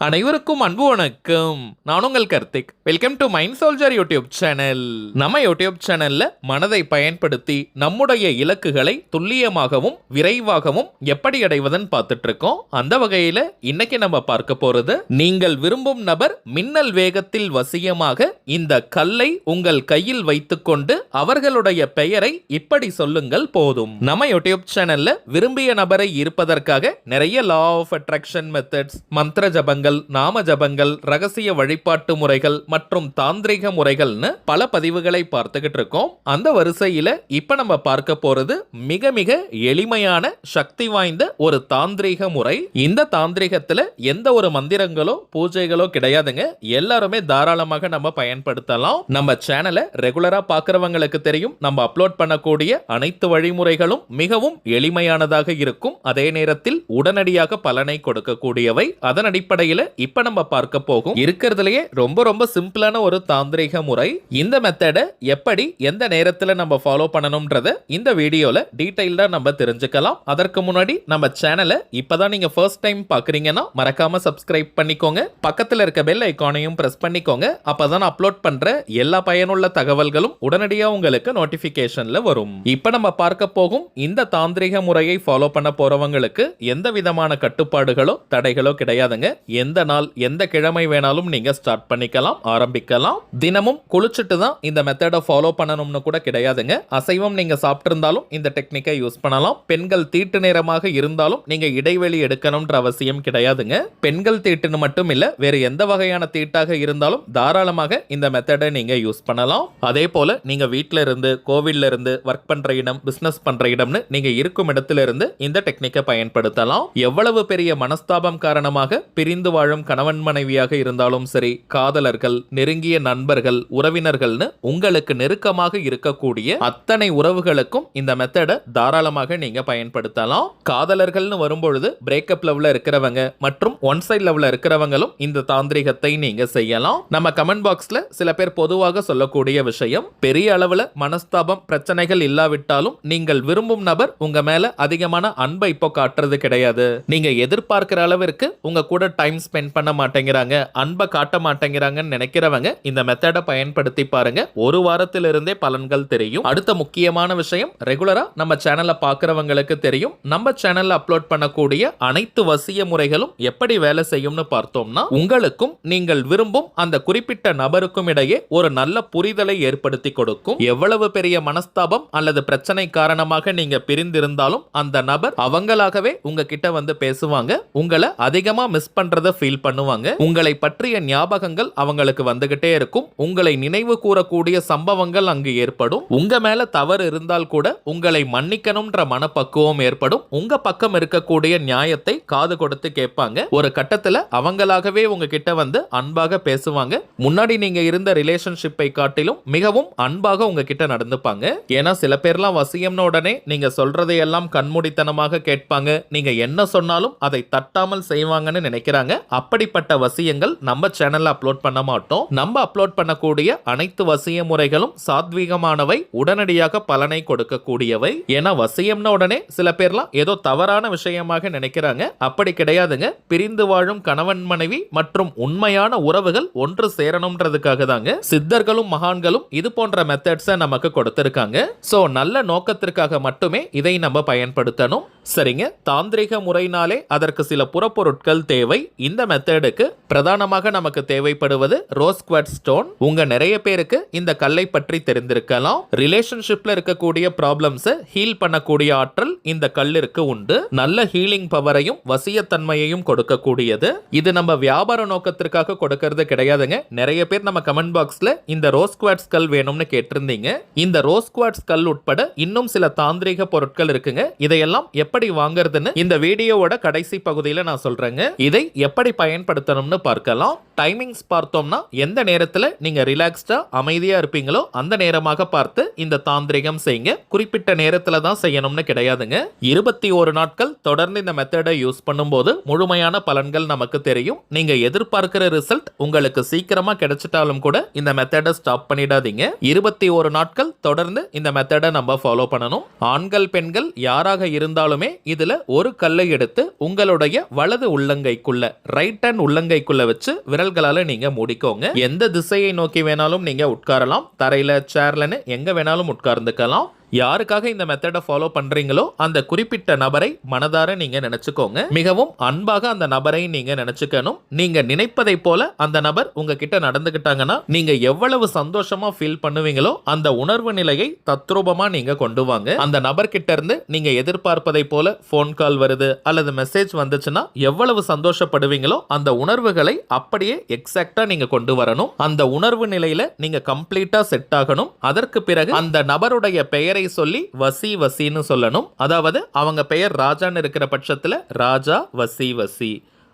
அனைவருக்கும் அன்பு வணக்கம். நான் உங்கள் Karthik. Welcome to mind soldier YouTube channel. நம்ம யூடியூப் சேனல்ல மனதை பயன்படுத்தி நம்முடைய இலக்குகளை துல்லியமாகவும் விரைவாகவும் எப்படி அடைவதுன்னு பார்த்துட்டு இருக்கோம். அந்த வகையில இன்னைக்கு நம்ம பார்க்க போறது, நீங்கள் விரும்பும் நபர் மின்னல் வேகத்தில் வசியமாக இந்த கல்லை உங்கள் கையில் வைத்துக்கொண்டு அவர்களுடைய பெயரை இப்படி சொல்லுங்கள் போதும். நம்ம யூடியூப் சேனல்ல விரும்பிய நபரை இருப்பதற்காக நிறைய லா ஆஃப் அட்ராக்ஷன் மெத்தட்ஸ், மந்திர ஜபங்கள், நாம ஜபங்கள், ரகசிய வழிபாட்டு முறைகள் மற்றும் தாந்திரிக முறைகள்னு பல பதிவுகளை பார்த்துக்கிட்டு இருக்கோம். அந்த வரிசையில இப்ப நம்ம பார்க்க போறது மிக மிக எளிமையான சக்தி வாய்ந்த ஒரு தாந்திரிக முறை. இந்த தாந்திரிகத்துல எந்த ஒரு மந்திரங்களோ பூஜைகளோ கிடையாதுங்க. எல்லாருமே தாராளமாக நம்ம பயன்படுத்தலாம். நம்ம சேனலை ரெகுலரா பார்க்கறவங்களுக்கு தெரியும், நம்ம அப்லோட் பண்ணக்கூடிய அனைத்து வழிமுறைகளும் மிகவும் எளிமையானதாக இருக்கும். அதே நேரத்தில் உடனடியாக பலனை கொடுக்கக்கூடியவை. அதன் அடிப்படையில் இப்ப நம்ம பார்க்க போகும் இருக்கிறதுலயே ரொம்ப ரொம்ப சிம்பிளான ஒரு தாந்திரிக முறை. இந்த மெத்தடை எப்படி எந்த நேரத்தில் நம்ம ஃபாலோ பண்ணணும்ன்றத இந்த வீடியோல டீடைல்டா நம்ம தெரிஞ்சுக்கலாம். அதற்கு முன்னாடி நம்ம சேனலை இப்பதான் நீங்க ஃபர்ஸ்ட் டைம் பாக்குறீங்கன்னா மறக்காம சப்ஸ்கிரைப் பண்ணிக்கோங்க. பக்கத்துல இருக்க பெல் ஐகானையும் பிரஸ் பண்ணிக்கோங்க. அப்பதான் அப்லோட் பண்ற எல்லா பயனுள்ள தகவல்களும் உடனடியா உங்களுக்கு நோட்டிபிகேஷன்ல வரும். இப்ப நம்ம பார்க்க போகும் இந்த தாந்திரிக முறையை ஃபாலோ பண்ண போறவங்களுக்கு எந்த விதமான கட்டுப்பாடுகளோ தடைகளோ கிடையாதுங்க. எந்த நாள் எந்த கிழமை வேணாலும் நீங்க ஸ்டார்ட் பண்ணிக்கலாம், ஆரம்பிக்கலாம். தினமும் குளிச்சுட்டு தான் இந்த மெத்தடை ஃபாலோ பண்ணணும்னு கூட கிடையாதுங்க. அசைவம் நீங்க சாப்பிட்டு இருந்தாலும் இந்த டெக்னிக்கை யூஸ் பண்ணலாம். பெண்கள் தீட்டு நேரமாக இருந்தாலும் நீங்க இடைவெளி எடுக்கணும்ன்ற அவசியம் கிடையாதுங்க. பெண்கள் தீட்டுன்னு மட்டும் இல்ல, வேற எந்த வகையான தீட்டாக இருந்தாலும் தாராளமாக இந்த மெத்தடை நீங்க யூஸ் பண்ணலாம். அதே போல நீங்க வீட்டில இருந்து, கோவில்ல இருந்து, ஒர்க் பண்ற இடம், பிசினஸ் பண்ற இடம்னு நீங்க இருக்கும் இடத்துல இருந்து இந்த டெக்னிக்கை பயன்படுத்தலாம். எவ்வளவு பெரிய மனஸ்தாபம் காரணமாக பிரிந்து வாழும் கணவன் மனைவியாக இருந்தாலும் சரி, காதலர்கள், நெருங்கிய நண்பர்கள், உறவினர்கள்னு உங்களுக்கு நெருக்கமாக இருக்கக்கூடிய அத்தனை உறவுகளுக்கும் இந்த மெத்தடை தாராளமாக நீங்க பயன்படுத்தலாம். காதலர்கள்னு வரும்பொழுது பிரேக்கப் லெவல்ல இருக்கிறவங்க மற்றும் ஒன் சைட் லெவல்ல இருக்கிறவங்களும் இந்த தாந்திரிகத்தை நீங்க செய்யலாம். நம்ம கமெண்ட் பாக்ஸ்ல சில பேர் பொதுவாக சொல்லக்கூடிய விஷயம், பெரிய அளவுல மனஸ்தாபம் பிரச்சனைகள் இல்லாவிட்டாலும் நீங்கள் விரும்பும் நபர் உங்க மேல அதிகமான அன்பை இப்போ காட்டுறது கிடையாது. நீங்க எதிர்பார்க்கிற அளவிற்கு உங்க கூட டைம் ஸ்பெண்ட் பண்ண மாட்டேங்கிறாங்க, அன்பை காட்ட மாட்டேங்கிறாங்கன்னு நினைக்கிறவங்க இந்த மெத்தடை பயன்படுத்தி பாருங்க. ஒரு வாரத்திலிருந்தே பலன்கள் தெரியும். அடுத்த முக்கியமான விஷயம், ரெகுலரா நம்ம சேனலை பார்க்கறவங்களுக்கு தெரியும், நம்ம சேனல்ல அப்லோட் பண்ணக்கூடிய அனைத்து வசிய முறைகளும் எப்படி வேலை செய்யும்னு பார்த்தோம்னா, உங்களுக்கும் நீங்கள் விரும்பும் அந்த குறிப்பிட்ட நபருக்கும் இடையே ஒரு நல்ல புரிதலை ஏற்படுத்தி கொடுக்கும். எவ்வளவு பெரிய மனஸ்தாபம் அல்லது பிரச்சனை காரணமாக நீங்க பிரிந்திருந்தாலும் அந்த நபர் அவங்களாகவே உங்ககிட்ட வந்து பேசுவாங்க. உங்களை அதிகமா மிஸ் பண்றத ஃபீல் பண்ணுவாங்க. உங்களை பற்றிய ஞாபகங்கள் அவங்களுக்கு வந்துகிட்டே இருக்கும். உங்களை நினைவு கூறக்கூடிய சம்பவங்கள் அங்கு ஏற்படும். உங்க மேல தவறு இருந்தால் கூட உங்களை மன்னிக்கணும்ன்ற மனப்பக்குவம் ஏற்படும். உங்க பக்கம் இருக்கக்கூடிய நியாயத்தை காது கொடுத்து கேட்பாங்க. ஒரு கட்டத்துல அவங்களாகவே உங்ககிட்ட வந்து அன்பாக பேசுவாங்க. முன்னாடி நீங்க இருந்த ரிலேஷன்ஷிப்பை காட்டிலும் மிகவும் அன்பாக உங்ககிட்ட நடந்துப்பாங்க. ஏன்னா சில பேர்லாம் வசியம்னு உடனே நீங்க சொல்றதையெல்லாம் கண்மூடித்தனமாக கேட்பாங்க. நீங்க என்ன சொன்னாலும் அதை தட்டாமல் செய்வாங்கன்னு நினைக்கிறாங்க. அப்படிப்பட்ட வசியங்கள் நம்ம சேனல்ல அப்லோட் பண்ண மாட்டோம். நம்ம அப்லோட் பண்ணக்கூடிய அனைத்து வசிய முறைகளும் சாத்வீகமானவை, உடனடியாக பலனை கொடுக்கக்கூடியவை. ஏன்னா வசியம்னு உடனே சில பேர்லாம் ஏதோ தவறான விஷயமாக நினைக்கிறாங்க. அப்படி கிடையாதுங்க. பிரிந்து வாழும் கணவன் மனைவி மற்றும் உண்மையான உறவுகள் ஒன்று சேரணும்ன்றதுக்காக தாங்க சித்தர்களும் மகான்களும் இது போன்ற மெத்தட்ஸை நமக்கு கொடுத்திருக்காங்க. சோ நல்ல நோக்கத்திற்காக மட்டுமே இதை நம்ம பயன்படுத்தணும். சரிங்க, தாந்திரிக முறைனாலே அதற்கு சில புறப்பொருட்கள் தேவை. இந்த மெத்தடுக்கு பிரதானமாக நமக்கு தேவைப்படுவது ரோஸ் குவார்ட்ஸ் ஸ்டோன். உங்க நிறைய பேருக்கு இந்த கல்லை பற்றி தெரிந்திருக்கலாம். ரிலேஷன்ஷிப்ல இருக்கக்கூடிய ப்ராப்ளம்ஸை ஹீல் பண்ணக்கூடிய ஆற்றல் இந்த கல்லிற்கு உண்டு. நல்ல ஹீலிங் பவரையும் வசியத்தன்மையையும் கொடுக்கக்கூடியது. இது நம்ம வியாபார நோக்கத்திற்காக கொடுக்கிறது கிடையாதுங்க. நிறைய பேர் நம்ம கமெண்ட் பாக்ஸ்ல இந்த ரோஸ் குவார்ட்ஸ் கல் வேணும்னு கேட்டிருந்தீங்க. இந்த ரோஸ் குவார்ட்ஸ் கல் உட்பட இன்னும் சில தாந்திரிக பொருட்கள் இருக்குங்க. இதையெல்லாம் எப்படி வாங்குறதுன்னு இந்த வீடியோவோட கடைசி பகுதியில் நான் சொல்றேங்க. இதை எப்படி பயன்படுத்தணும்னு பார்க்கலாம். டைமிங்ஸ் பார்த்தோம்னா எந்த நேரத்தில் நீங்க ரிலாக்ஸ்டா அமைதியா இருப்பீங்களோ அந்த நேரமாக பார்த்து இந்த தாந்திரிகம் செய்யுங்க. குறிப்பிட்ட நேரத்தில் தான் செய்யணும்னு கிடையாதுங்க. 21 நாட்கள் தொடர்ந்து இந்த மெத்தடை யூஸ் பண்ணும்போது முழுமையான பலன்கள் நமக்கு தெரியும். நீங்க எதிர்பார்க்கிற ரிசல்ட் உங்களுக்கு சீக்கிரமா கிடைச்சிட்டாலும் கூட இந்த மெத்தடை ஸ்டாப் பண்ணிடாதீங்க. 21 நாட்கள் தொடர்ந்து இந்த மெத்தடை நம்ம ஃபாலோ பண்ணணும். ஆண்கள் பெண்கள் யாராக இருந்தாலுமே இதுல ஒரு கல்லை எடுத்து உங்களுடைய வலது உள்ளங்கைக்குள்ள ரைட் ஹேண்ட் உள்ளங்கைக்குள்ள வச்சு விரல்களால நீங்க மூடிக்கோங்க. எந்த திசையை நோக்கி வேணாலும் நீங்க உட்காரலாம். தரையில, சேர்லன்னு எங்க வேணாலும் உட்கார்ந்துக்கலாம். யாருக்காக இந்த மெத்தடை ஃபாலோ பண்றீங்களோ அந்த குறிப்பிட்ட நபரை மனதார நீங்க நினைச்சுக்கோங்க. மிகவும் அன்பாக அந்த நபரை நீங்க நினைச்சுக்கணும். நீங்க நினைப்பதை போல அந்த நபர் உங்ககிட்ட நடந்துகிட்டாங்கன்னா நீங்க எவ்வளவு சந்தோஷமா ஃபீல் பண்ணுவீங்களோ அந்த உணர்வு நிலையை தத்ரூபமா நீங்க கொண்டு வாங்க. அந்த நபர்கிட்ட இருந்து நீங்க எதிர்பார்ப்பதை போல போன் கால் வருது அல்லது மெசேஜ் வந்துச்சுன்னா எவ்வளவு சந்தோஷப்படுவீங்களோ அந்த உணர்வுகளை அப்படியே எக்ஸாக்டா நீங்க கொண்டு வரணும். அந்த உணர்வு நிலையில நீங்க கம்ப்ளீட்டா செட் ஆகணும். அதற்கு பிறகு அந்த நபருடைய பெயரை சொல்லி வசி வசின்னு சொல்லணும். அதாவது அவங்க பெயர் ராஜான்னு இருக்கிற பட்சத்துல ராஜா வசி வசி,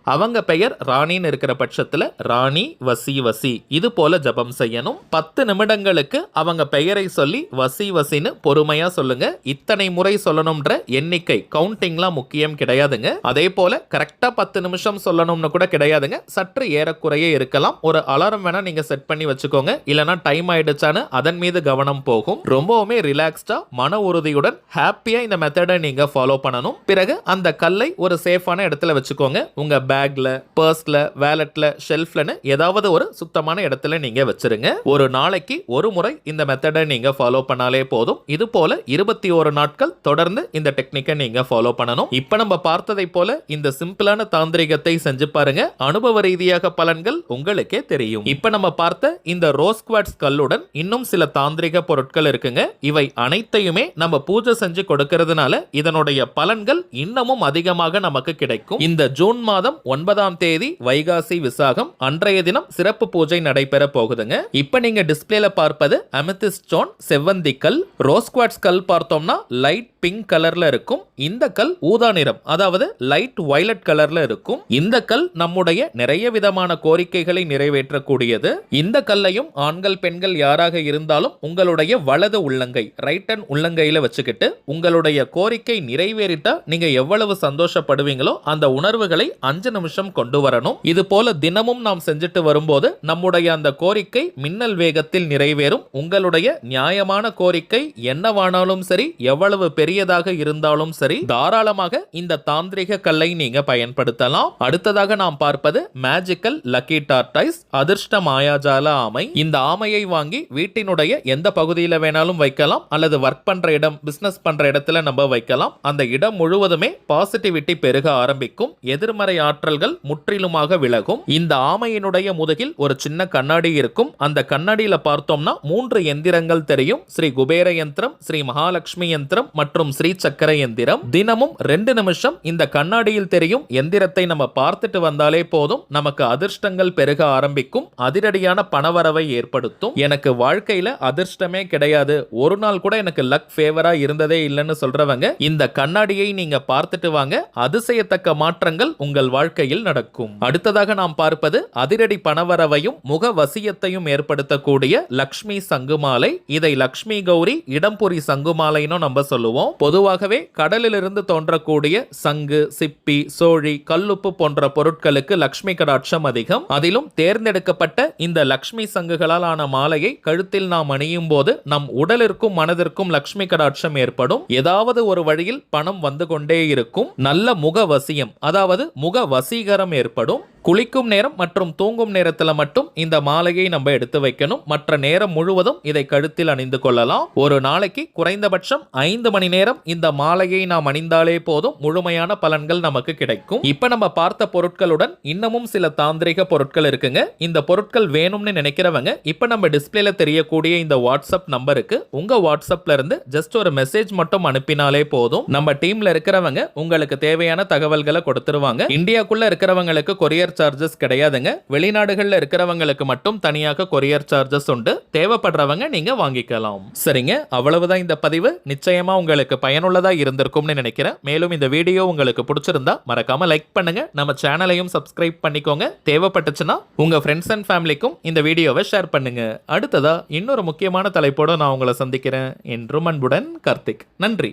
அவங்க பெயர் ராணின்னு இருக்கிற பட்சத்துல ராணி வசி வசி, இது போல ஜபம் செய்யணும். 10 நிமிடங்களுக்கு அவங்க பெயரை சொல்லி வசி வசின்னு பொறுமையா சொல்லுங்க. இத்தனை முறை சொல்லணும்ன்ற எண்ணிக்கை கவுண்டிங்லாம் முக்கியம் கிடையாதுங்க. அதே போல கரெக்டா 10 நிமிஷம் சொல்லணும்னு கூட கிடையாதுங்க. சற்று ஏறக்குறையே இருக்கலாம். ஒரு அலாரம் வேணா நீங்க செட் பண்ணி வச்சுக்கோங்க. இல்லனா டைம் ஆயிடுச்சான்னு அதன் மீது கவனம் போகும். ரொம்பவுமே ரிலாக்ஸ்டா மன உறுதியுடன் ஹாப்பியா இந்த மெத்தடை நீங்க ஃபாலோ பண்ணணும். பிறகு அந்த கல்லை ஒரு சேஃபான இடத்துல வச்சுக்கோங்க. உங்க பேக்ல, பர்ஸ்ல, வேலட்ல, ஷெல்ஃப்லன்னு ஏதாவது ஒரு சுத்தமான இடத்துல நீங்க வச்சிருங்க. ஒரு நாளைக்கு ஒரு முறை இந்த மெத்தடை நீங்க ஃபாலோ பண்ணாலே போதும். இது போல 21 நாட்கள் தொடர்ந்து இந்த டெக்னிக்கை நீங்க ஃபாலோ பண்ணணும். இப்ப நம்ம பார்த்ததை போல இந்த சிம்பிளான தாந்திரிகத்தை செஞ்சு பாருங்க. அனுபவ ரீதியாக பலன்கள் உங்களுக்கே தெரியும். இப்ப நம்ம பார்த்த இந்த ரோஸ் குவார்ட்ஸ் கல்லுடன் இன்னும் சில தாந்திரிக பொருட்கள் இருக்குங்க. இவை அனைத்தையுமே நம்ம பூஜை செஞ்சு கொடுக்கிறதுனால இதனுடைய பலன்கள் இன்னமும் அதிகமாக நமக்கு கிடைக்கும். இந்த ஜூன் மாதம் 9ஆம் தேதி வைகாசி விசாகம் அன்றைய தினம் சிறப்பு பூஜை நடைபெற போகுதுங்க. இப்ப நீங்க டிஸ்பிளேல பார்ப்பது அமெத்திஸ்ட் ஸ்டோன் செவ்வந்தி கல். ரோஸ் குவார்ட்ஸ் கல் பார்த்தோம்னா லைட் பிங்க் கலர்ல இருக்கும். இந்த கல் ஊதா நிறம், அதாவது லைட் வயலட் கலர்ல இருக்கும். இந்த கல் நம்முடைய நிறைய விதமான கோரிக்கைகளை நிறைவேற்றக்கூடியது. இந்த கல்லையும் ஆண்கள் பெண்கள் யாராக இருந்தாலும் உங்களுடைய வலது உள்ளங்கை ரைட் ஹேண்ட் உள்ளங்கையில வச்சுக்கிட்டு உங்களுடைய கோரிக்கை நிறைவேறிட்டா நீங்க எவ்வளவு சந்தோஷப்படுவீங்களோ அந்த உணர்வுகளை 5 நிமிஷம் கொண்டு வரணும். இது போல தினமும் நாம் செஞ்சுட்டு வரும்போது நம்முடைய அந்த கோரிக்கை மின்னல் வேகத்தில் நிறைவேறும். உங்களுடைய நியாயமான கோரிக்கை என்னவானாலும் சரி, எவ்வளவு பெரியதாக இருந்தாலும் சரி, தாராளமாக இந்த தாந்திரிக கல்லை நீங்க பயன்படுத்தலாம். அடுத்ததாக நாம் பார்ப்பது மேஜிக்கல் லக்கி டார்டாய்ஸ், அதிர்ஷ்ட மாயாஜால ஆமை. இந்த ஆமையை வாங்கி வீட்டினுடைய எந்த பகுதியில வேணாலும் வைக்கலாம், அல்லது ஒர்க் பண்ற இடம், பிசினஸ் பண்ற இடத்துல நம்ம வைக்கலாம். அந்த இடம் முழுவதுமே பாசிட்டிவிட்டி பெருக ஆரம்பிக்கும். எதிர்மறை ஆற்றல்கள் முற்றிலுமாக விலகும். இந்த ஆமையினுடைய முதுகில் ஒரு சின்ன கண்ணாடி இருக்கும். அந்த கண்ணாடியில பார்த்தோம்னா 3 எந்திரங்கள் தெரியும். ஸ்ரீ குபேர யந்திரம், ஸ்ரீ மகாலட்சுமி யந்திரம் மற்றும் ஸ்ரீ சக்கர எந்திரம். தினமும் 2 நிமிஷம் இந்த கண்ணாடியில் தெரியும் எந்திரத்தை நம்ம பார்த்துட்டு வந்தாலே போதும், நமக்கு அதிர்ஷ்டங்கள் பெருக ஆரம்பிக்கும். அதிரடியான பணவரவை ஏற்படுத்தும். எனக்கு வாழ்க்கையில அதிர்ஷ்டமே கிடையாது, ஒரு நாள் கூட எனக்கு லக் ஃபேவரா இருந்ததே இல்லைன்னு சொல்றவங்க இந்த கண்ணாடியை நீங்க பார்த்துட்டு வாங்க. அதிசயத்தக்க மாற்றங்கள் உங்கள் வாழ்க்கையில் நடக்கும். அடுத்ததாக நாம் பார்ப்பது அதிரடி பணவரவையும் முக வசியத்தையும் ஏற்படுத்தக்கூடிய லக்ஷ்மி சங்குமாலை. இதை லக்ஷ்மி கௌரி இடம்புரி சங்குமாலைன்னு நம்ம சொல்லுவோம். பொதுவாகவே கடலிலிருந்து தோன்றக்கூடிய சங்கு, சிப்பி, சோழி, கல்லுப்பு போன்ற பொருட்களுக்கு லக்ஷ்மி கடாட்சம் அதிகம். அதிலும் தேர்ந்தெடுக்கப்பட்ட இந்த லக்ஷ்மி சங்குகளால் ஆன மாலையை கழுத்தில் நாம் அணியும் போது நம் உடலிற்கும் மனதிற்கும் லக்ஷ்மி கடாட்சம் ஏற்படும். ஏதாவது ஒரு வழியில் பணம் வந்து கொண்டே இருக்கும். நல்ல முக வசியம், அதாவது முக வசீகரம் ஏற்படும். குளிக்கும் நேரம் மற்றும் தூங்கும் நேரத்துல மட்டும் இந்த மாலையை நம்ம எடுத்து வைக்கணும். மற்ற நேரம் முழுவதும் இதை கழுத்தில் அணிந்து கொள்ளலாம். ஒரு நாளைக்கு குறைந்தபட்சம் 5 மணி நேரம் இந்த மாலையை நாம் அணிந்தாலே போதும், முழுமையான பலன்கள் நமக்கு கிடைக்கும். இப்ப நம்ம பார்த்த பொருட்களுடன் இன்னமும் சில தாந்திரிக பொருட்கள் இருக்குங்க. இந்த பொருட்கள் வேணும்னு நினைக்கிறவங்க இப்ப நம்ம டிஸ்பிளேல தெரியக்கூடிய இந்த வாட்ஸ்அப் நம்பருக்கு உங்க வாட்ஸ்அப்ல இருந்து ஜஸ்ட் ஒரு மெசேஜ் மட்டும் அனுப்பினாலே போதும். நம்ம டீம்ல இருக்கிறவங்க உங்களுக்கு தேவையான தகவல்களை கொடுத்துருவாங்க. இந்தியாக்குள்ள இருக்கிறவங்களுக்கு கொரியர் சார்ஜஸ் கிடையாதுங்க. வெளிநாடுகள்ல இருக்கிறவங்களுக்கு மட்டும் தனியாக கொரியர் சார்ஜஸ் உண்டு. தேவைப்படுறவங்க நீங்க வாங்கிக்கலாம். சரிங்க, அவ்வளவுதான் இந்த பதிவு. நிச்சயமா உங்களுக்கு பயனுள்ளதா இருந்திருக்கும்னு நினைக்கிறேன். மேலும் இந்த வீடியோ உங்களுக்கு பிடிச்சிருந்தா மறக்காம லைக் பண்ணுங்க. நம்ம சேனலையும் சப்ஸ்கிரைப் பண்ணிக்கோங்க. தேவைப்பட்டுச்சுன்னா உங்க ஃப்ரெண்ட்ஸ் அண்ட் ஃபேமிலிக்கும் இந்த வீடியோவை ஷேர் பண்ணுங்க. அடுத்ததா இன்னொரு முக்கியமான தலைப்போட நான் உங்களை சந்திக்கிறேன். என்றும் அன்புடன் கார்த்திக். நன்றி.